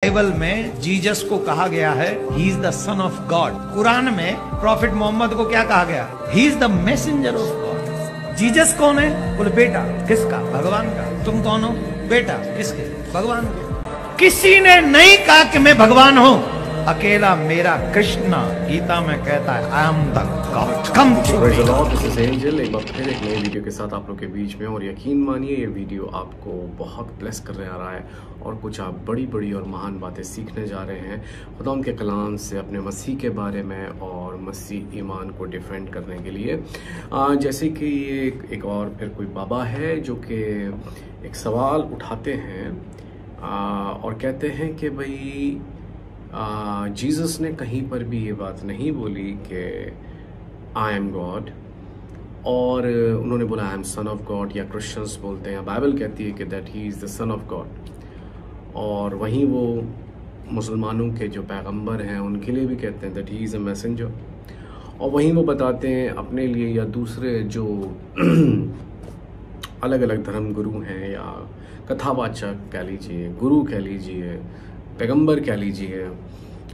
Bible में Jesus को कहा गया है he is the son of God. Quran में प्रॉफिट मोहम्मद को क्या कहा गया? He is the messenger of God. Jesus कौन है? बोले बेटा। किसका? भगवान का। तुम कौन हो? बेटा। किसके? भगवान के। किसी ने नहीं कहा कि मैं भगवान हूं, अकेला मेरा कृष्णा गीता में कहता है I am the God come to me. This is angel, एक बार फिर एक नई वीडियो के साथ आप लोग के बीच में। और यकीन मानिए ये वीडियो आपको बहुत ब्लेस करने आ रहा है और कुछ आप बड़ी बड़ी और महान बातें सीखने जा रहे हैं खुदा उनके कलाम से, अपने मसीह के बारे में और मसीह ईमान को डिफेंड करने के लिए। जैसे कि ये एक और फिर कोई बाबा है जो कि एक सवाल उठाते हैं और कहते हैं कि भाई जीसस ने कहीं पर भी ये बात नहीं बोली कि आई एम गॉड, और उन्होंने बोला I am son of God, या क्रिश्चियंस बोलते हैं, बाइबल कहती है कि that he is the son of God. और वहीं वो मुसलमानों के जो पैगंबर हैं उनके लिए भी कहते हैं that he is a messenger. और वहीं वो बताते हैं अपने लिए या दूसरे जो अलग अलग धर्म गुरु हैं या कथावाचक कह लीजिए, गुरु कह लीजिए, पैगंबर कह लीजिए,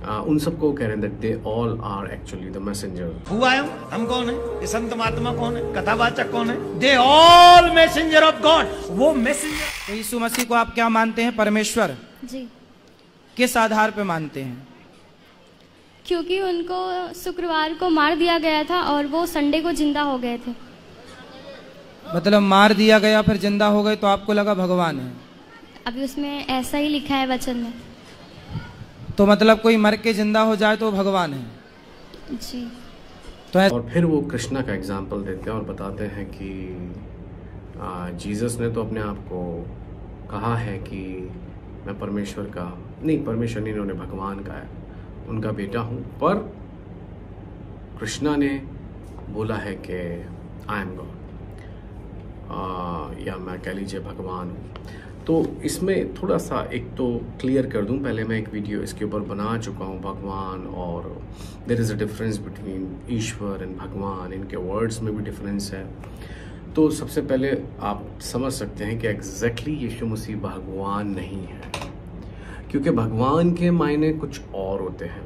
उन सबको कह रहे हैं that they all are actually the messenger. हुआ है हम कौन है? ये संत महात्मा कौन है? कथावाचक कौन है? They all messenger of God. वो मैसेंजर। तो यीशु मसीह को आप क्या मानते हैं? परमेश्वर जी। किस आधार पे मानते हैं? क्योंकि उनको शुक्रवार को मार दिया गया था और वो संडे को जिंदा हो गए थे। मतलब मार दिया गया फिर जिंदा हो गए तो आपको लगा भगवान है? अभी उसमें ऐसा ही लिखा है वचन में। तो मतलब कोई मर के जिंदा हो जाए तो भगवान है? जी। तो और फिर वो कृष्णा का एग्जाम्पल देते हैं और बताते हैं कि जीसस ने तो अपने आप को कहा है कि मैं परमेश्वर का नहीं, परमेश्वर नहीं, उन्होंने भगवान का है, उनका बेटा हूँ। पर कृष्णा ने बोला है कि आई एम गॉड, या मैं कह लीजिए भगवान हूँ। तो इसमें थोड़ा सा एक तो क्लियर कर दूं, पहले मैं एक वीडियो इसके ऊपर बना चुका हूं, भगवान और there is a difference between ईश्वर एंड भगवान, इनके वर्ड्स में भी डिफरेंस है। तो सबसे पहले आप समझ सकते हैं कि एग्जैक्टली यीशु मसीह भगवान नहीं है, क्योंकि भगवान के मायने कुछ और होते हैं,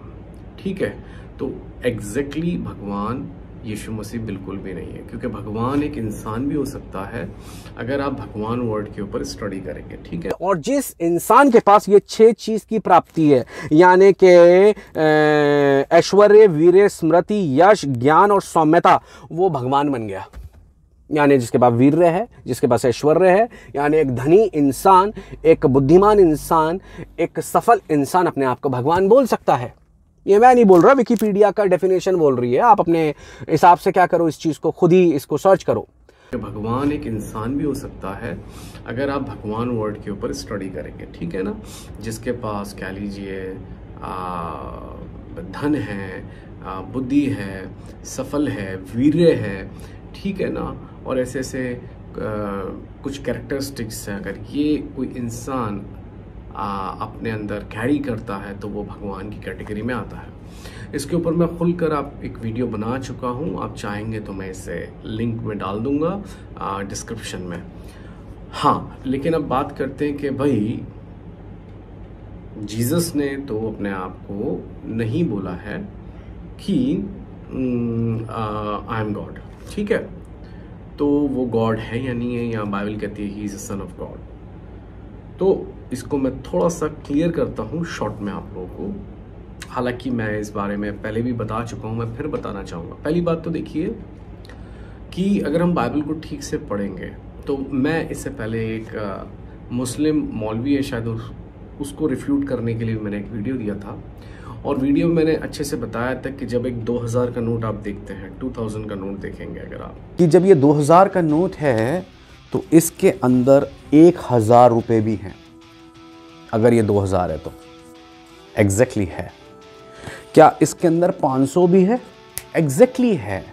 ठीक है। तो एग्जैक्टली भगवान यीशु मसीह बिल्कुल भी नहीं है, क्योंकि भगवान एक इंसान भी हो सकता है अगर आप भगवान वर्ड के ऊपर स्टडी करेंगे, ठीक है। और जिस इंसान के पास ये 6 चीज की प्राप्ति है, यानी कि ऐश्वर्य, वीर्य, स्मृति, यश, ज्ञान और सौम्यता, वो भगवान बन गया। यानी जिसके पास वीर्य है, जिसके पास ऐश्वर्य है, यानी एक धनी इंसान, एक बुद्धिमान इंसान, एक सफल इंसान अपने आप को भगवान बोल सकता है। ये मैं नहीं बोल रहा, विकिपीडिया का डेफिनेशन बोल रही है। आप अपने हिसाब से क्या करो, इस चीज को खुद ही इसको सर्च करो। भगवान एक इंसान भी हो सकता है अगर आप भगवान वर्ड के ऊपर स्टडी करेंगे, ठीक है ना। जिसके पास कह लीजिए धन है, बुद्धि है, सफल है, वीर्य है, ठीक है ना, और ऐसे ऐसे कुछ कैरेक्टरिस्टिक्स है, अगर ये कोई इंसान अपने अंदर कैरी करता है तो वो भगवान की कैटेगरी में आता है। इसके ऊपर मैं खुलकर आप एक वीडियो बना चुका हूँ, आप चाहेंगे तो मैं इसे लिंक में डाल दूंगा डिस्क्रिप्शन में। हाँ, लेकिन अब बात करते हैं कि भाई जीसस ने तो अपने आप को नहीं बोला है कि आई एम गॉड, ठीक है। तो वो गॉड है या नहीं है, या बाइबल कहती है he is a son of God. तो इसको मैं थोड़ा सा क्लियर करता हूँ शॉर्ट में आप लोगों को। हालांकि मैं इस बारे में पहले भी बता चुका हूँ, मैं फिर बताना चाहूँगा। पहली बात तो देखिए कि अगर हम बाइबल को ठीक से पढ़ेंगे तो मैं इससे पहले एक मुस्लिम मौलवी है शायद, उसको रिफ्यूट करने के लिए मैंने एक वीडियो दिया था, और वीडियो में मैंने अच्छे से बताया था कि जब एक 2000 का नोट आप देखते हैं, 2000 का नोट देखेंगे अगर आप, कि जब ये 2000 का नोट है तो इसके अंदर 1000 रुपए भी हैं। अगर ये 2000 है तो एग्जैक्टली है। क्या इसके अंदर 500 भी है? एग्जैक्टली है।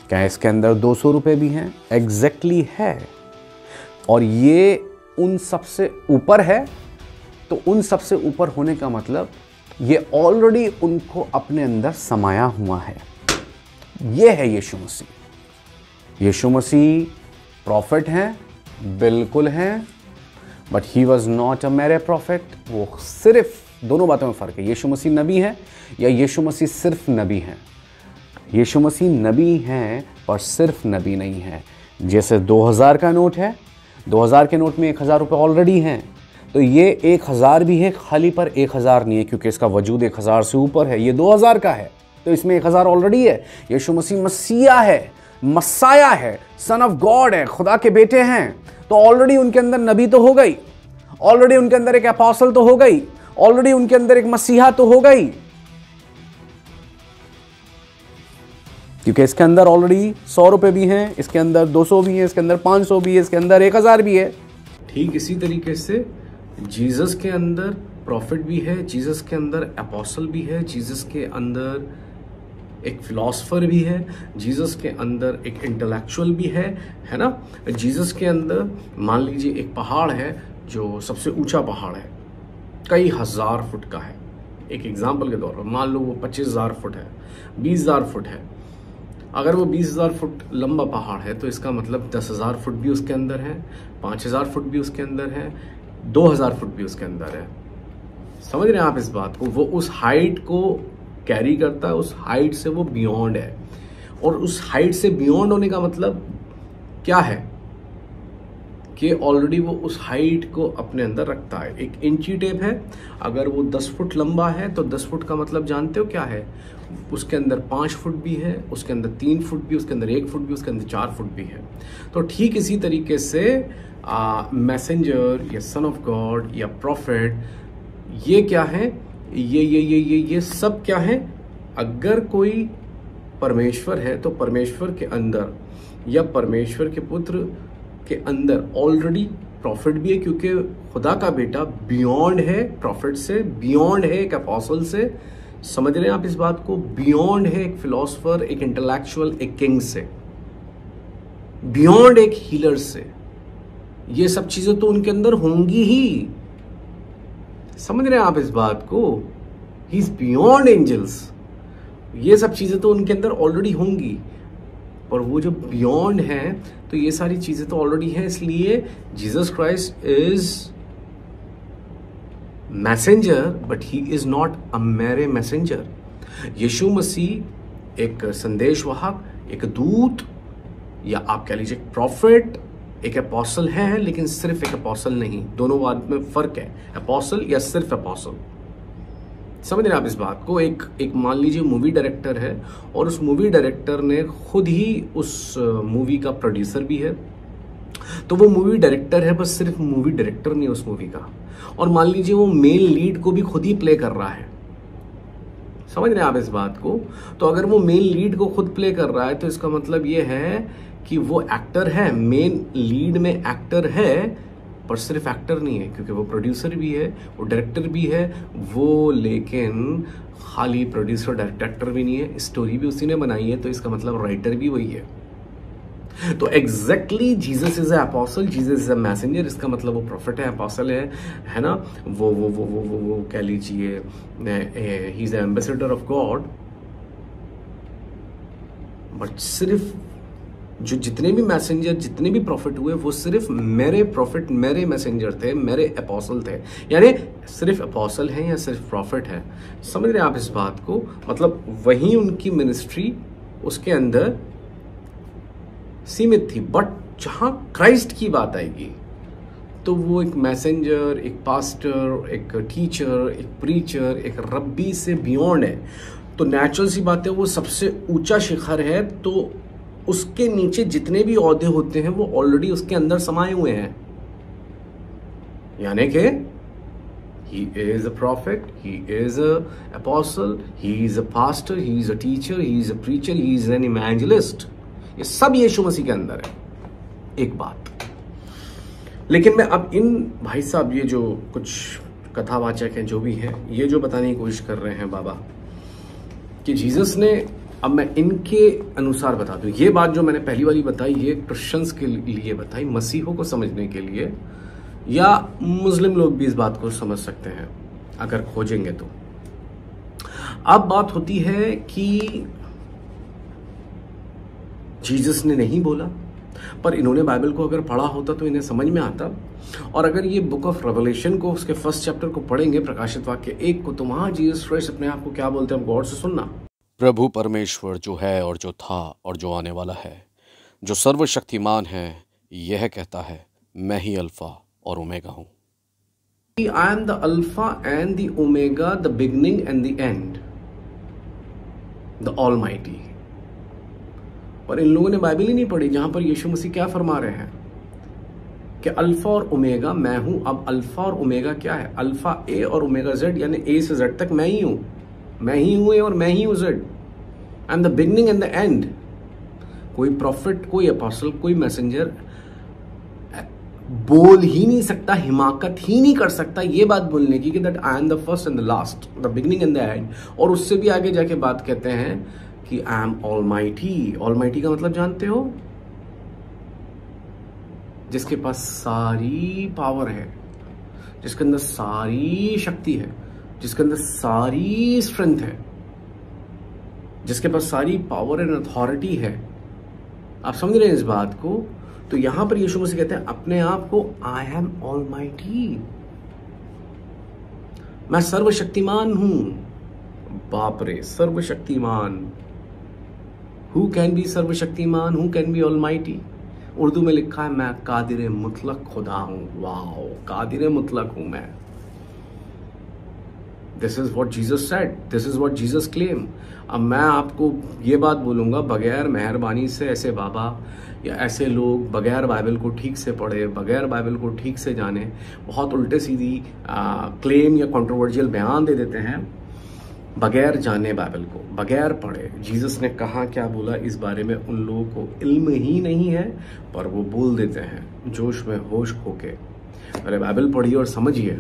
क्या इसके अंदर 200 रुपए भी हैं? एग्जैक्टली है। और ये उन सबसे ऊपर है, तो उन सबसे ऊपर होने का मतलब ये ऑलरेडी उनको अपने अंदर समाया हुआ है। ये है यीशु मसीह। यीशु मसीह प्रॉफिट हैं, बिल्कुल हैं, but he was not a मेरे प्रॉफिट। वो सिर्फ, दोनों बातों में फ़र्क है, यीशु मसीह नबी है या यीशु मसीह सिर्फ नबी हैं। यीशु मसीह नबी हैं पर सिर्फ नबी नहीं है। जैसे 2000 का नोट है, 2000 के नोट में 1000 रुपये ऑलरेडी हैं, तो ये 1000 भी है खाली, पर 1000 नहीं है क्योंकि इसका वजूद 1000 से ऊपर है। ये 2000 का है तो इसमें 1000 ऑलरेडी है। यीशु मसीह मसीहा है, मसाया है, सन ऑफ गॉड है, खुदा के बेटे हैं, तो ऑलरेडी उनके अंदर नबी तो हो गई, ऑलरेडी उनके अंदर एक अपोस्टल तो हो गई, ऑलरेडी उनके अंदर एक मसीहा तो हो गई, क्योंकि इसके अंदर ऑलरेडी 100 रुपए भी हैं, इसके अंदर 200 भी हैं, इसके अंदर 500 भी है, इसके अंदर 1000 भी है। ठीक इसी तरीके से जीसस के अंदर प्रॉफिट भी है, जीसस के अंदर अपोस्टल भी है, जीसस के अंदर एक फिलोसफर भी है, जीसस के अंदर एक इंटेलेक्चुअल भी है ना। जीसस के अंदर मान लीजिए एक पहाड़ है जो सबसे ऊंचा पहाड़ है, कई हजार फुट का है। एक एग्जाम्पल के तौर पर मान लो वो 25,000 फुट है, 20,000 फुट है। अगर वो 20,000 फुट लंबा पहाड़ है तो इसका मतलब 10,000 फुट भी उसके अंदर है, 5,000 फुट भी उसके अंदर है, 2,000 फुट भी उसके अंदर है। समझ रहे हैं आप इस बात को? वो उस हाइट को कैरी करता है, उस हाइट से वो बियॉन्ड है। और उस हाइट से बियॉन्ड होने का मतलब क्या है कि ऑलरेडी वो उस हाइट को अपने अंदर रखता है। एक इंची टेप है, अगर वो 10 फुट लंबा है तो 10 फुट का मतलब जानते हो क्या है? उसके अंदर 5 फुट भी है, उसके अंदर 3 फुट भी, उसके अंदर 1 फुट भी, उसके अंदर 4 फुट भी है। तो ठीक इसी तरीके से मैसेंजर या सन ऑफ गॉड या प्रॉफिट, ये क्या है? ये सब क्या है? अगर कोई परमेश्वर है तो परमेश्वर के अंदर या परमेश्वर के पुत्र के अंदर ऑलरेडी प्रॉफिट भी है, क्योंकि खुदा का बेटा बियॉन्ड है, प्रॉफिट से बियॉन्ड है, एक अपोस्टल से। समझ रहे हैं आप इस बात को? बियॉन्ड है एक फिलोसफर, एक इंटेलेक्चुअल, एक किंग से, बियॉन्ड एक हीलर से। ये सब चीजें तो उनके अंदर होंगी ही। समझ रहे हैं आप इस बात को? He is beyond angels. ये सब चीजें तो उनके अंदर ऑलरेडी होंगी, पर वो जो बियॉन्ड है तो ये सारी चीजें तो ऑलरेडी हैं। इसलिए Jesus Christ is messenger but he is not a मेरे मैसेंजर। यीशु मसीह एक संदेशवाहक, एक दूत, या आप कह लीजिए प्रॉफिट, एक अपोस्टल है, लेकिन सिर्फ एक अपोस्टल नहीं। दोनों बात में फर्क है, अपोस्टल या सिर्फ अपोस्टल। समझ रहे हैं आप इस बात को? एक मान लीजिए मूवी डायरेक्टर है और उस मूवी डायरेक्टर ने खुद ही उस मूवी का प्रोड्यूसर भी है, तो वो मूवी डायरेक्टर है, बस सिर्फ मूवी डायरेक्टर नहीं उस मूवी का। और मान लीजिए वो मेन लीड को भी खुद ही प्ले कर रहा है। समझ रहे हैं आप इस बात को? तो अगर वो मेन लीड को खुद प्ले कर रहा है तो इसका मतलब ये है कि वो एक्टर है, मेन लीड में एक्टर है, पर सिर्फ एक्टर नहीं है, क्योंकि वो प्रोड्यूसर भी है, वो डायरेक्टर भी है वो। लेकिन खाली प्रोड्यूसर डायरेक्टर भी नहीं है, स्टोरी भी उसी ने बनाई है, तो इसका मतलब राइटर भी वही है। तो exactly Jesus is a apostle, Jesus is a messenger. इसका मतलब वो प्रॉफिट है, अपोस्टल है ना। वो कह लीजिए he is a ambassador of God. But सिर्फ जो जितने भी मैसेंजर, जितने भी प्रॉफिट हुए, वो सिर्फ मेरे प्रॉफिट, मेरे मैसेंजर थे, मेरे अपोस्टल थे। यानी सिर्फ अपोस्टल हैं या सिर्फ प्रॉफिट है। समझ रहे हैं आप इस बात को? मतलब वही उनकी मिनिस्ट्री उसके अंदर सीमित थी। बट जहां क्राइस्ट की बात आएगी तो वो एक मैसेंजर, एक पास्टर, एक टीचर, एक प्रीचर, एक रब्बी से बियॉन्ड है। तो नेचुरल सी बात है, वो सबसे ऊंचा शिखर है, तो उसके नीचे जितने भी ओहदे होते हैं वो ऑलरेडी उसके अंदर समाये हुए हैं। यानी कि he is a prophet, he is a apostle, he is a pastor, he is a teacher, he is a preacher, he is an evangelist। ये सब यीशु मसीह के अंदर है। एक बात, लेकिन मैं अब इन भाई साहब, ये जो कुछ कथावाचक हैं जो भी हैं, ये जो बताने की कोशिश कर रहे हैं बाबा कि जीसस ने, अब मैं इनके अनुसार बता दूं, ये बात जो मैंने पहली वाली बताई ये क्रिश्चियंस के लिए बताई, मसीहों को समझने के लिए, या मुस्लिम लोग भी इस बात को समझ सकते हैं अगर खोजेंगे तो। अब बात होती है कि जीसस ने नहीं बोला पर इन्होंने बाइबल को अगर पढ़ा होता तो इन्हें समझ में आता। और अगर ये बुक ऑफ रेवलेशन को, उसके फर्स्ट चैप्टर को पढ़ेंगे, प्रकाशित वाक्य 1 को, तो वहां जीसस क्राइस्ट अपने आप को क्या बोलते हैं, गौर से सुनना। प्रभु परमेश्वर जो है और जो था और जो आने वाला है, जो सर्वशक्तिमान है, यह कहता है, मैं ही अल्फा और ओमेगा हूं। I am the Alpha and the Omega, the beginning and the end, the Almighty। पर इन लोगों ने बाइबल ही नहीं पढ़ी, जहां पर यीशु मसीह क्या फरमा रहे हैं कि अल्फा और ओमेगा मैं हूं। अब अल्फा और ओमेगा क्या है? अल्फा ए और ओमेगा जेड, यानी ए से जेड तक मैं ही हूं, मैं ही हूं ए और मैं ही हूं Z. I am the beginning and the end. कोई प्रॉफिट, कोई अपोस्टल, कोई मैसेंजर बोल ही नहीं सकता, हिमाकत ही नहीं कर सकता ये बात बोलने की कि that I am the first and the last, the beginning and the end. और उससे भी आगे जाके बात कहते हैं कि आई एम ऑलमाइटी। ऑलमाइटी का मतलब जानते हो? जिसके पास सारी पावर है, जिसके अंदर सारी शक्ति है, जिसके अंदर सारी स्ट्रेंथ है, जिसके पास सारी पावर एंड अथॉरिटी है। आप समझ रहे हैं इस बात को? तो यहां पर यीशु मसीह कहते हैं अपने आप को, आई एम ऑलमाइटी, मैं सर्वशक्तिमान हूं। बाप रे, सर्वशक्तिमान। हु कैन बी सर्वशक्तिमान? Who can be almighty? Urdu में लिखा है, मैं कादिर मुतलक खुदा हूं। वाओ, कादिर मुतलक हूं मैं। This is what Jesus said, this is what Jesus claim. अब मैं आपको ये बात बोलूंगा, बगैर मेहरबानी से ऐसे बाबा या ऐसे लोग बगैर बाइबल को ठीक से पढ़े, बगैर बाइबल को ठीक से जाने, बहुत उल्टे सीधी क्लेम या कंट्रोवर्शियल बयान दे देते हैं बगैर जाने बाइबल को, बगैर पढ़े। जीसस ने कहा, क्या बोला इस बारे में, उन लोगों को इल्म ही नहीं है, पर वो बोल देते हैं जोश में होश खो के। अरे बाइबल पढ़िए और समझिए।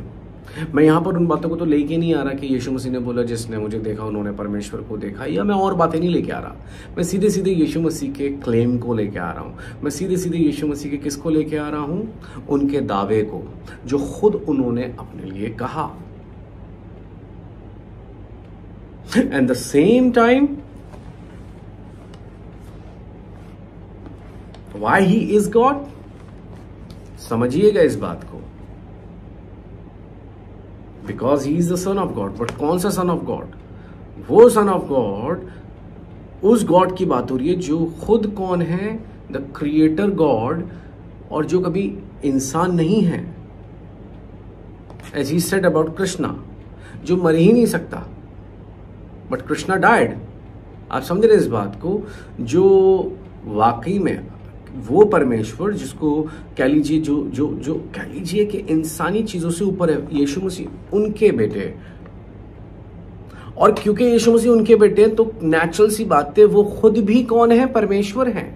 मैं यहाँ पर उन बातों को तो लेके नहीं आ रहा कि यीशु मसीह ने बोला जिसने मुझे देखा उन्होंने परमेश्वर को देखा, या मैं और बातें नहीं लेके आ रहा। मैं सीधे सीधे यीशु मसीह के क्लेम को लेके आ रहा हूँ। मैं सीधे सीधे यीशु मसीह के किसको लेके आ रहा हूँ? उनके दावे को, जो खुद उन्होंने अपने लिए कहा। And the same time why he is God, समझिएगा इस बात को। Because he is the son of God. But कौन सा सन ऑफ गॉड? वो सन ऑफ गॉड, उस गॉड की बात हो रही है जो खुद कौन है? द क्रिएटर गॉड, और जो कभी इंसान नहीं है। As he said about Krishna, जो मर ही नहीं सकता, बट कृष्णा डाइड। आप समझ रहे इस बात को? जो वाकई में वो परमेश्वर जिसको कह लीजिए, जो कह लीजिए कि इंसानी चीजों से ऊपर है, यीशु मसीह उनके बेटे। और क्योंकि यीशु मसीह उनके बेटे हैं, तो नेचुरल सी बात है, वो खुद भी कौन है? परमेश्वर है।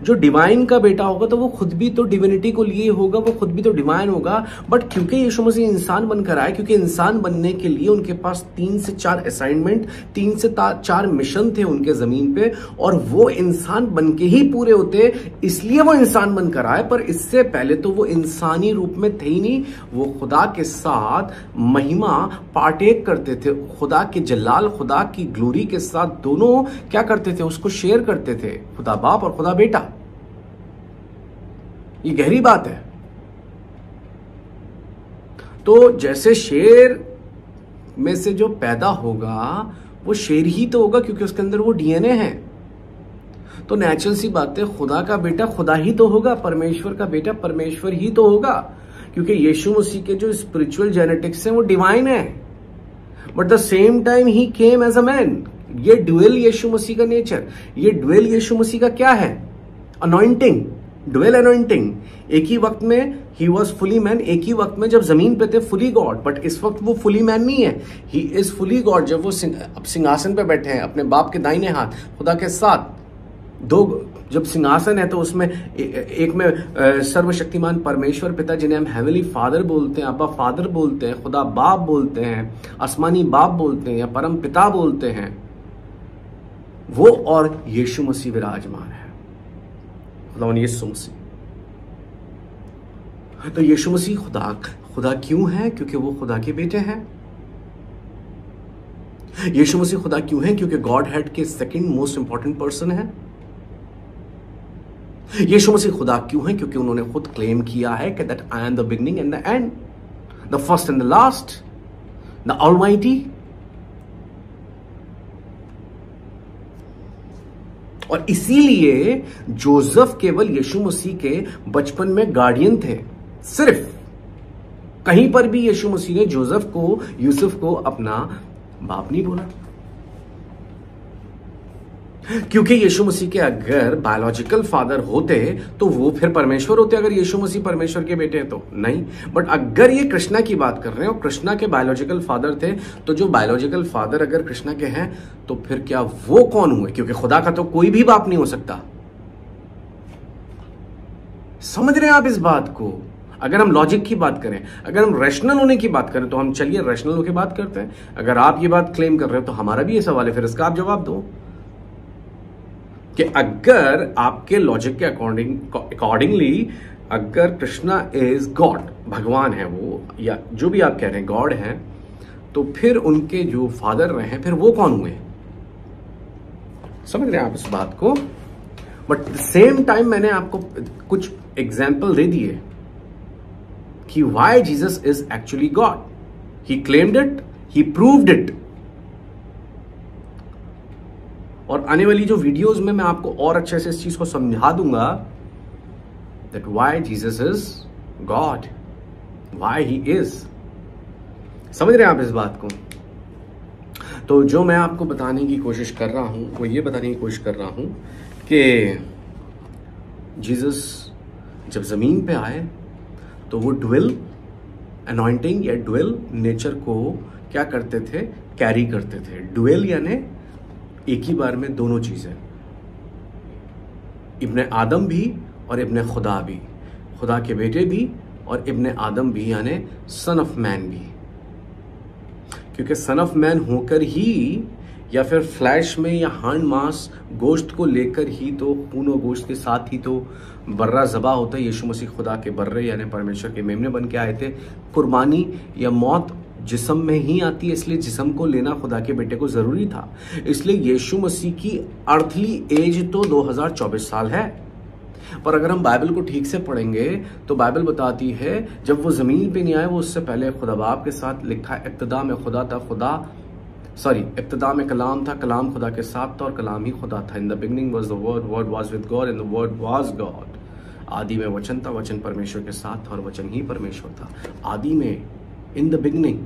जो डिवाइन का बेटा होगा तो वो खुद भी तो डिविनिटी को लिए होगा, वो खुद भी तो डिवाइन होगा। बट क्योंकि यीशु मसीह इंसान बनकर आए, क्योंकि इंसान बनने के लिए उनके पास 3 से 4 असाइनमेंट, 3 से 4 मिशन थे उनके जमीन पे, और वो इंसान बनके ही पूरे होते, इसलिए वो इंसान बनकर आए। पर इससे पहले तो वो इंसानी रूप में थे ही नहीं, वो खुदा के साथ महिमा पार्टेक करते थे, खुदा के जलाल, खुदा की ग्लोरी के साथ दोनों क्या करते थे? उसको शेयर करते थे, खुदा बाप और खुदा बेटा। ये गहरी बात है। तो जैसे शेर में से जो पैदा होगा वो शेर ही तो होगा, क्योंकि उसके अंदर वो डीएनए है। तो नेचुरल सी बात है, खुदा का बेटा खुदा ही तो होगा, परमेश्वर का बेटा परमेश्वर ही तो होगा, क्योंकि यीशु मसीह के जो स्पिरिचुअल जेनेटिक्स हैं वो डिवाइन है। But the same time he came as a man. ये ड्यूअल यीशु मसीह का नेचर, ये ड्यूअल यीशु मसीह का क्या है? Anointing, dual anointing. एक ही वक्त में ही वॉज फुली मैन, एक ही वक्त में जब जमीन पे थे फुली गॉड, बट इस वक्त वो फुली मैन नहीं है, ही इज फुली गॉड। जब वो अब सिंहासन पे बैठे हैं अपने बाप के दाहिने हाथ खुदा के साथ, दो जब सिंहासन है तो उसमें एक में सर्वशक्तिमान परमेश्वर पिता, जिन्हें हम हेवनली फादर बोलते हैं, अब्बा फादर बोलते हैं, खुदा बाप बोलते हैं, आसमानी बाप बोलते हैं, या परम पिता बोलते हैं, वो और यीशु मसीह विराजमान है, खुदा यीशु मसीह। तो यीशु मसीह खुदा क्यों है? क्योंकि वो खुदा के बेटे हैं। यीशु मसीह खुदा क्यों है? क्योंकि गॉड हेड के सेकंड मोस्ट इंपॉर्टेंट पर्सन है। यीशु मसीह खुदा क्यों है? क्योंकि उन्होंने खुद क्लेम किया है कि that I am the beginning and the end, the first and the last, the almighty. और इसीलिए जोसेफ केवल यीशु मसीह के बचपन में गार्डियन थे। सिर्फ कहीं पर भी यीशु मसीह ने जोसेफ को, यूसुफ को अपना बाप नहीं बोला, क्योंकि यीशु मसीह के अगर बायोलॉजिकल फादर होते तो वो फिर परमेश्वर होते। अगर यीशु मसीह परमेश्वर के बेटे हैं तो नहीं। बट अगर ये कृष्णा की बात कर रहे हैं और कृष्णा के बायोलॉजिकल फादर थे, तो जो बायोलॉजिकल फादर अगर कृष्णा के हैं तो फिर क्या वो कौन हुए? क्योंकि खुदा का तो कोई भी बाप नहीं हो सकता। समझ रहे हैं आप इस बात को? अगर हम लॉजिक की बात करें, अगर हम रैशनल होने की बात करें, तो हम चलिए रैशनल होकर बात करते हैं। अगर आप ये बात क्लेम कर रहे हो तो हमारा भी ये सवाल है, फिर इसका आप जवाब दो कि अगर आपके लॉजिक के अकॉर्डिंगली अगर कृष्णा इज गॉड, भगवान है वो, या जो भी आप कह रहे हैं गॉड है, तो फिर उनके जो फादर रहे हैं फिर वो कौन हुए? समझ रहे हैं आप इस बात को? बट सेम टाइम मैंने आपको कुछ एग्जाम्पल दे दिए कि why Jesus is actually God. He claimed it, he proved it. और आने वाली जो वीडियोस में मैं आपको और अच्छे से इस चीज को समझा दूंगा that why Jesus is God, why he is. समझ रहे हैं आप इस बात को? तो जो मैं आपको बताने की कोशिश कर रहा हूं वो ये बताने की कोशिश कर रहा हूं कि जीसस जब जमीन पे आए तो वो ड्वेल अनॉइंटिंग या ड्वेल नेचर को क्या करते थे? कैरी करते थे। ड्वेल यानी एक ही बार में दोनों चीजें, इब्ने आदम भी और इब्ने खुदा भी, खुदा के बेटे भी और इब्ने आदम भी, यानी सन ऑफ मैन भी। क्योंकि सन ऑफ मैन होकर ही या फिर फ्लैश में या हांड मांस गोश्त को लेकर ही तो, खून और गोश्त के साथ ही तो बर्रा ज़बा होता है। यीशु मसीह खुदा के बर्रे यानी परमेश्वर के मेमने बन के आए थे। कुर्बानी या मौत जिस्म में ही आती है, इसलिए जिस्म को लेना खुदा के बेटे को जरूरी था। इसलिए यीशु मसीह की अर्थली एज तो 2024 साल है। पर अगर हम बाइबल को ठीक से पढ़ेंगे तो बाइबल बताती है जब वो जमीन पे नहीं आए, वो उससे पहले खुदा बाप के साथ लिखा है, इब्तिदा में खुदा था, इब्तिदा में कलाम था, कलाम खुदा के साथ था और कलाम ही खुदा था। In the beginning was the word, word was with God and the word was God. आदि में वचन था, वचन परमेश्वर के साथ था और वचन ही परमेश्वर था। आदि में, इन द बिगिनिंग।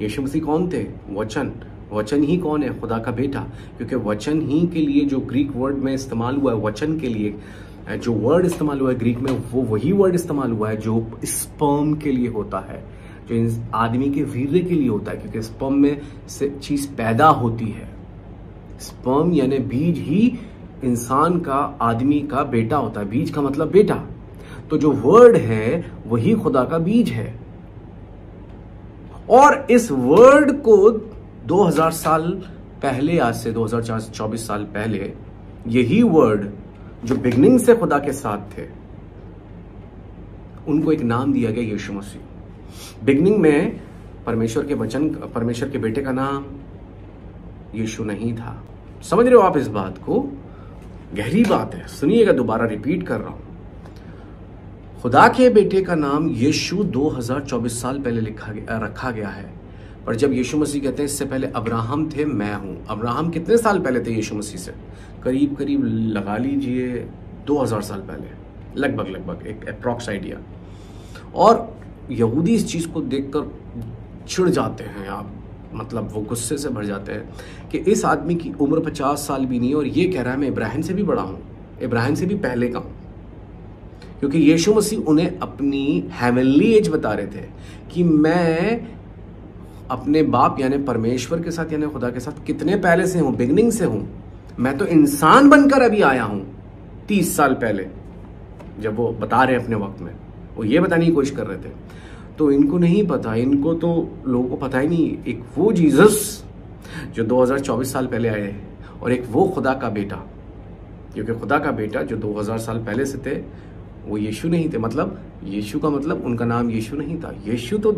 यीशु मसीह कौन थे? वचन। वचन ही कौन है? खुदा का बेटा। क्योंकि वचन ही के लिए जो ग्रीक वर्ड में इस्तेमाल हुआ है, वचन के लिए जो वर्ड इस्तेमाल हुआ है ग्रीक में, वो वही वर्ड इस्तेमाल हुआ है जो स्पर्म के लिए होता है, जो आदमी के वीर्य के लिए होता है। क्योंकि स्पर्म में से चीज पैदा होती है। स्पर्म यानी बीज ही इंसान का, आदमी का बेटा होता है। बीज का मतलब बेटा। तो जो वर्ड है वही खुदा का बीज है। और इस वर्ड को 2000 साल पहले, आज से 2024 साल पहले, यही वर्ड जो बिगनिंग से खुदा के साथ थे, उनको एक नाम दिया गया यीशु मसीह। बिगनिंग में परमेश्वर के वचन, परमेश्वर के बेटे का नाम यीशु नहीं था। समझ रहे हो आप इस बात को? गहरी बात है, सुनिएगा, दोबारा रिपीट कर रहा हूं। खुदा के बेटे का नाम यीशु 2024 साल पहले रखा गया है। पर जब यीशु मसीह कहते हैं इससे पहले अब्राहम थे, मैं हूं। अब्राहम कितने साल पहले थे यीशु मसीह से? करीब करीब लगा लीजिए 2000 साल पहले, लगभग एक अप्रॉक्स आइडिया। और यहूदी इस चीज को देखकर चिढ़ जाते हैं, आप मतलब वो गुस्से से भर जाते हैं कि इस आदमी की उम्र 50 साल भी नहीं है और ये कह रहा है मैं इब्राहिम से भी बड़ा हूं, इब्राहिम से भी पहले का हूं। क्योंकि यीशु मसीह उन्हें अपनी हेवनली एज बता रहे थे कि मैं अपने बाप यानी परमेश्वर के साथ, यानी खुदा के साथ कितने पहले से हूं, बिगनिंग से हूं। मैं तो इंसान बनकर अभी आया हूं 30 साल पहले। जब वो बता रहे अपने वक्त में, वो ये बताने की कोशिश कर रहे थे। तो इनको नहीं पता, इनको तो लोगों को पता ही नहीं, एक वो जीसस जो 2024 साल पहले आए और एक वो खुदा का बेटा। क्योंकि खुदा का बेटा जो 2000 साल पहले से थे वो यीशु नहीं थे। मतलब यीशु का मतलब उनका नाम यीशु नहीं था। यीशु तो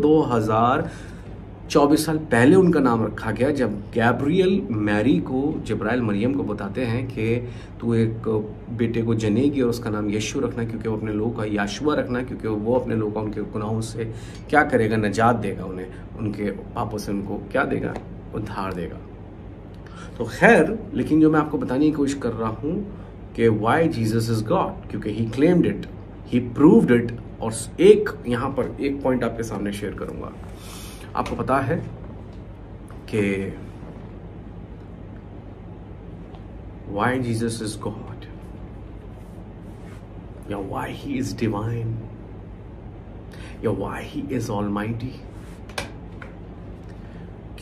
24 साल पहले उनका नाम रखा गया, जब गैब्रियल मैरी को, जिब्राइल मरियम को बताते हैं कि तू एक बेटे को जनेगी और उसका नाम यीशु रखना, क्योंकि वो अपने लोगों का याशुआ रखना, क्योंकि वो अपने लोगों का उनके गुनाहों से क्या करेगा, नजात देगा उन्हें, उनके पापों से उनको क्या देगा, उद्धार देगा। तो खैर, लेकिन जो मैं आपको बताने की कोशिश कर रहा हूँ कि वाई जीसस इज गॉड, क्योंकि he claimed it, he proved it. और एक यहाँ पर एक पॉइंट आपके सामने शेयर करूंगा। आपको पता है कि वाई जीसस इज गॉड या वाई ही इज डिवाइन या वाई ही इज ऑलमाइटी,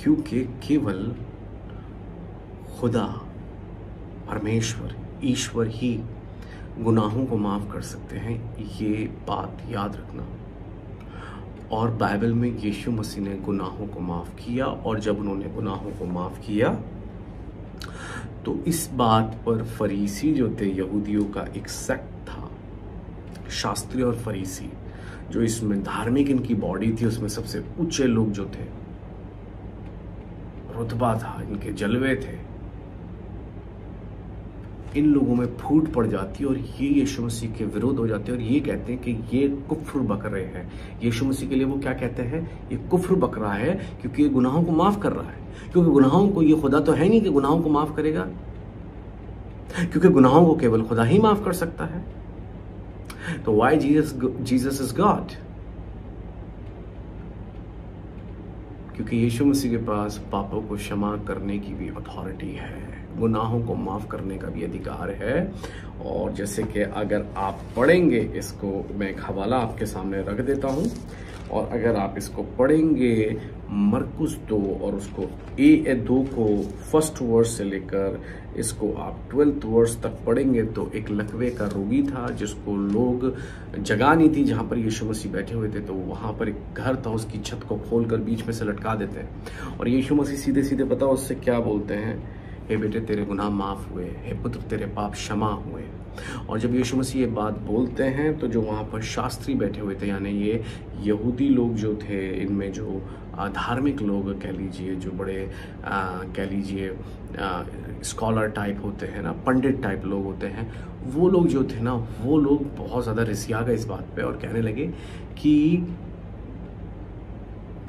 क्योंकि केवल खुदा, परमेश्वर, ईश्वर ही गुनाहों को माफ कर सकते हैं। ये बात याद रखना। और बाइबल में यीशु मसीह ने गुनाहों को माफ किया, और जब उन्होंने गुनाहों को माफ किया तो इस बात पर फरीसी जो थे, यहूदियों का एक सेक्ट था, शास्त्री और फरीसी, जो इसमें धार्मिक इनकी बॉडी थी, उसमें सबसे ऊंचे लोग जो थे, रुतबा था, इनके जलवे थे, इन लोगों में फूट पड़ जाती है और ये यीशु मसीह के विरोध हो जाते हैं और ये कहते हैं कि ये कुफ्र बक रहे हैं। यीशु मसीह के लिए वो क्या कहते हैं, ये कुफ्र बक रहा है, क्योंकि ये गुनाहों को माफ कर रहा है। क्योंकि गुनाहों को, ये खुदा तो है नहीं कि गुनाहों को माफ करेगा, क्योंकि गुनाहों को केवल खुदा ही माफ कर सकता है। तो वाई जीसस इज गॉड, क्योंकि यीशु मसीह के पास पापों को क्षमा करने की भी अथॉरिटी है, गुनाहों को माफ करने का भी अधिकार है। और जैसे कि अगर आप पढ़ेंगे इसको, मैं एक हवाला आपके सामने रख देता हूं, और अगर आप इसको पढ़ेंगे मरकुस 2 और उसको A2 को फर्स्ट वर्स से लेकर इसको आप 12th वर्स तक पढ़ेंगे, तो एक लकवे का रोगी था जिसको लोग, जगह नहीं थी जहां पर यीशु मसीह बैठे हुए थे, तो वहां पर एक घर था, उसकी छत को खोलकर बीच में से लटका देते हैं। और यीशु मसीह सीधे सीधे पता उससे क्या बोलते हैं, हे बेटे तेरे गुनाह माफ हुए, हे पुत्र तेरे पाप क्षमा हुए। और जब यीशु मसीह ये बात बोलते हैं तो जो वहाँ पर शास्त्री बैठे हुए थे, यानी ये यहूदी लोग जो थे, इनमें जो धार्मिक लोग कह लीजिए, जो बड़े कह लीजिए स्कॉलर टाइप होते हैं ना, पंडित टाइप लोग होते हैं, वो लोग जो थे ना, वो लोग बहुत ज़्यादा रिसिया गए इस बात पे और कहने लगे कि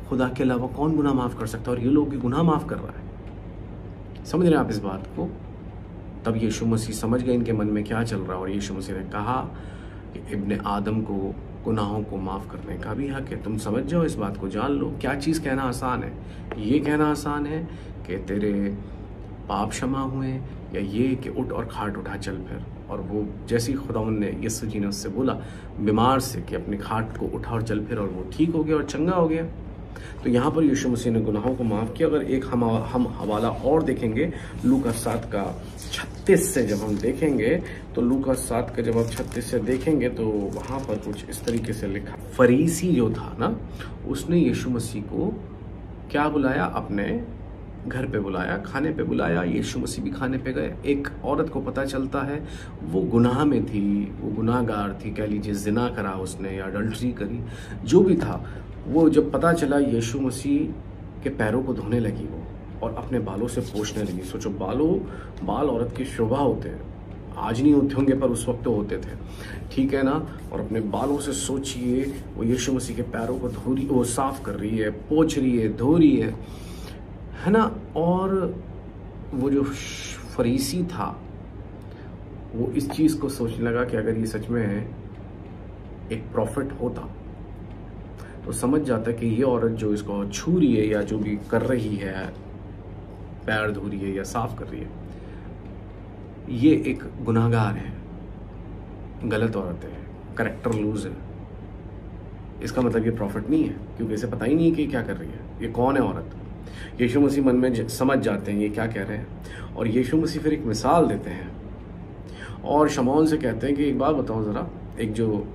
खुदा के अलावा कौन गुनाह माफ़ कर सकता है, और ये लोग गुनाह माफ़ कर रहा है। समझ रहे हैं आप इस बात को? तब यीशु मसीह समझ गए इनके मन में क्या चल रहा है, और यीशु मसीह ने कहा कि इब्ने आदम को गुनाहों को माफ़ करने का भी हक है। तुम समझ जाओ, इस बात को जान लो। क्या चीज़ कहना आसान है? ये कहना आसान है कि तेरे पाप क्षमा हुए, या ये कि उठ और खाट उठा चल फिर। और वो जैसे ही खुदावंद ने, यीशु जी ने उससे बोला बीमार से कि अपनी खाट को उठा और चल फिर, और वो ठीक हो गया और चंगा हो गया। तो यहाँ पर यीशु मसीह ने गुनाहों को माफ़ किया। अगर एक हम हवाला और देखेंगे, लूका 7 का 36 से जब हम देखेंगे, तो लूका 7 का जब आप 36 से देखेंगे तो वहाँ पर कुछ इस तरीके से लिखा, फरीसी जो था ना, उसने यीशु मसीह को क्या बुलाया, अपने घर पे बुलाया, खाने पे बुलाया। यीशु मसीह भी खाने पे गए। एक औरत को पता चलता है वो गुनाह में थी, वो गुनाहगार थी, कह लीजिए जिना करा उसने या अडल्ट्री करी, जो भी था। वो जब पता चला, यीशु मसीह के पैरों को धोने लगी वो, और अपने बालों से पोंछने लगी। सोचो, बाल औरत की शोभा होते हैं, आज नहीं होते होंगे पर उस वक्त तो होते थे, ठीक है ना। और अपने बालों से सोचिए, वो यीशु मसीह के पैरों को धो रही, वो साफ कर रही है, पोंछ रही है, धो रही है ना। और वो जो फरीसी था वो इस चीज को सोचने लगा कि अगर ये सच में एक प्रॉफिट होता तो समझ जाता कि ये औरत जो इसको छू रही है या जो भी कर रही है, पैर धो रही है या साफ कर रही है, ये एक गुनाहगार है, गलत औरत है, करेक्टर लूज है। इसका मतलब ये प्रॉफिट नहीं है, क्योंकि इसे पता ही नहीं है कि क्या कर रही है, ये कौन है औरत। यीशु मसीह मन में समझ जाते हैं ये क्या कह रहे हैं, और यीशु मसीह फिर एक मिसाल देते हैं और शमौन से कहते हैं कि एक बात बताओ ज़रा, एक जो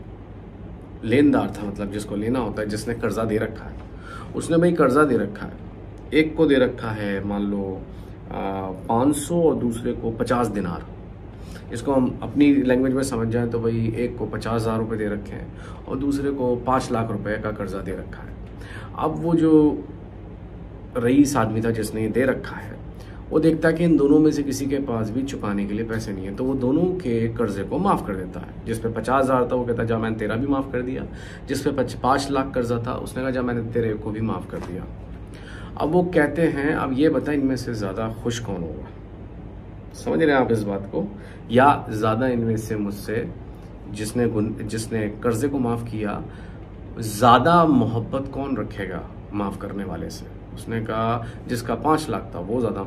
लेनदार था, मतलब जिसको लेना होता है, जिसने कर्जा दे रखा है, उसने भाई कर्जा दे रखा है, एक को दे रखा है मान लो 500 और दूसरे को 50 दिनार। इसको हम अपनी लैंग्वेज में समझ जाएं तो भाई एक को 50,000 रुपये दे रखे हैं और दूसरे को 5 लाख रुपए का कर्जा दे रखा है। अब वो जो रईस आदमी था जिसने ये दे रखा है, वो देखता है कि इन दोनों में से किसी के पास भी चुकाने के लिए पैसे नहीं है, तो वो दोनों के कर्जे को माफ़ कर देता है। जिस पे 50,000 था वो कहता जा मैंने तेरा भी माफ़ कर दिया, जिस पे 5 लाख कर्जा था उसने कहा जा मैंने तेरे को भी माफ़ कर दिया। अब वो कहते हैं अब ये बता इनमें से ज़्यादा खुश कौन होगा। समझ रहे हैं आप इस बात को? या ज़्यादा इनमें से मुझसे जिसने कर्जे को माफ़ किया ज़्यादा मोहब्बत कौन रखेगा माफ़ करने वाले से? उसने कहा जिसका 5 लाख था वो ज़्यादा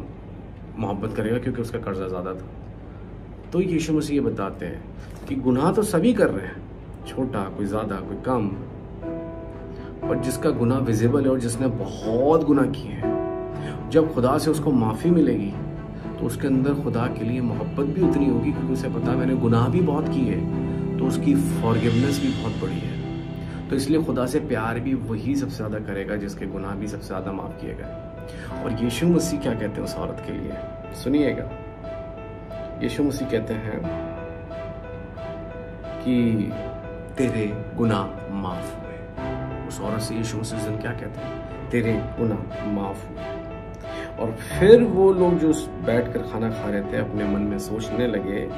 मोहब्बत करेगा क्योंकि उसका कर्जा ज़्यादा था। तो यीशु मसीह ये बताते हैं कि गुनाह तो सभी कर रहे हैं, छोटा कोई ज़्यादा कोई कम, और जिसका गुनाह विजिबल है और जिसने बहुत गुनाह किए हैं, जब खुदा से उसको माफ़ी मिलेगी तो उसके अंदर खुदा के लिए मोहब्बत भी उतनी होगी क्योंकि उसे पता है मैंने गुनाह भी बहुत किए, तो उसकी फॉरगिवनेस भी बहुत बड़ी है। तो इसलिए खुदा से प्यार भी वही सबसे ज़्यादा करेगा जिसके गुनाह भी सबसे ज़्यादा माफ़ किए गए। और यीशु मसीह क्या कहते हैं उस औरत के लिए, सुनिएगा। यीशु मसीह कहते हैं कि तेरे गुनाह माफ़ हुए। उस औरत से यीशु मसीह उस दिन क्या कहते हैं? तेरे गुनाह माफ़ हुए। और फिर वो लोग जो बैठकर खाना खा रहे थे अपने मन में सोचने लगे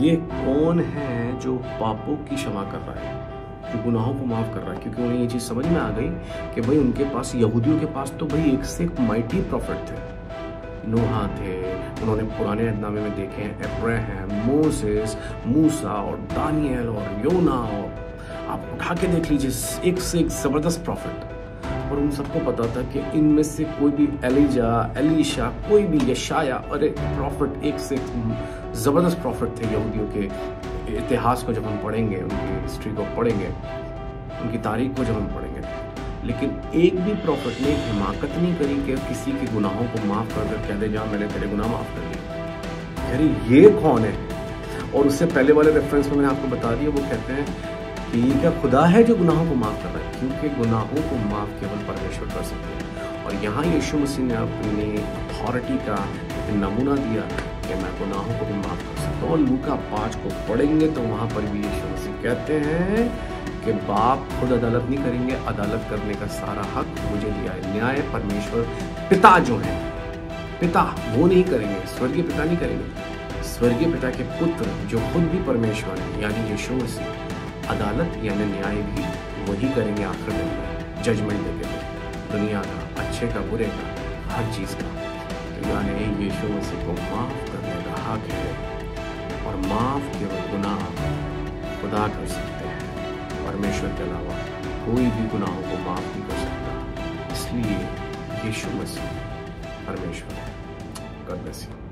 ये कौन है जो पापों की क्षमा कर रहा है, जो गुनाहों को माफ़ कर रहा है, क्योंकि उन्हें ये चीज़ समझ में आ गई कि भाई उनके पास, यहूदियों के पास तो भाई एक से एक माइटी प्रॉफिट थे। नूहा थे, उन्होंने पुराने अहदनामे में देखे हैं अब्राहम, मोसेस, मूसा और दानियल और योना, और आप उठा के देख लीजिए एक से एक ज़बरदस्त प्रॉफिट। और उन सबको पता था कि इनमें से कोई भी एलिजा, एलीशा, कोई भी यशाया, अरे प्रॉफिट एक से एक ज़बरदस्त प्रॉफिट थे। यहूदियों के इतिहास को जब हम पढ़ेंगे, उनकी हिस्ट्री को पढ़ेंगे, उनकी तारीख को जब हम पढ़ेंगे, लेकिन एक भी प्रॉफिट ने हिमाकत नहीं करी कि किसी के गुनाहों को माफ़ कर कर कह दे जा मैंने तेरे गुनाह माफ़ कर दिए। अरे ये कौन है? और उससे पहले वाले रेफरेंस में मैंने आपको बता दिया, वो कहते हैं कि ये क्या खुदा है जो गुनाहों को माफ़ कर रहा है, क्योंकि गुनाहों को माफ़ केवल परमेश्वर कर सकते हैं। और यहाँ यीशु मसीह ने अपनी अथॉरिटी का एक नमूना दिया कि मैं गुनाहों को भी माफ़ कर सकता हूँ। और लूका 5 को पढ़ेंगे तो वहाँ पर भी यीशु मसीह कहते हैं कि बाप खुद अदालत नहीं करेंगे, अदालत करने का सारा हक मुझे दिया है। न्याय परमेश्वर पिता जो है, पिता वो नहीं करेंगे, स्वर्गीय पिता नहीं करेंगे, स्वर्गीय पिता के पुत्र जो खुद भी परमेश्वर है यानी यीशु मसीह, अदालत यानी न्याय भी वही करेंगे आखिर दिन में, जजमेंट डे के दिन, दुनिया का, अच्छे का, बुरे का, हर चीज़ का। यानी यीशु मसीह को माफ़ करने का हक है, और माफ़ केवल गुनाह खुदा कर सकते हैं, परमेश्वर के अलावा कोई भी गुनाहों को माफ़ नहीं कर सकता। इसलिए यीशु मसीह परमेश्वर है। God bless you.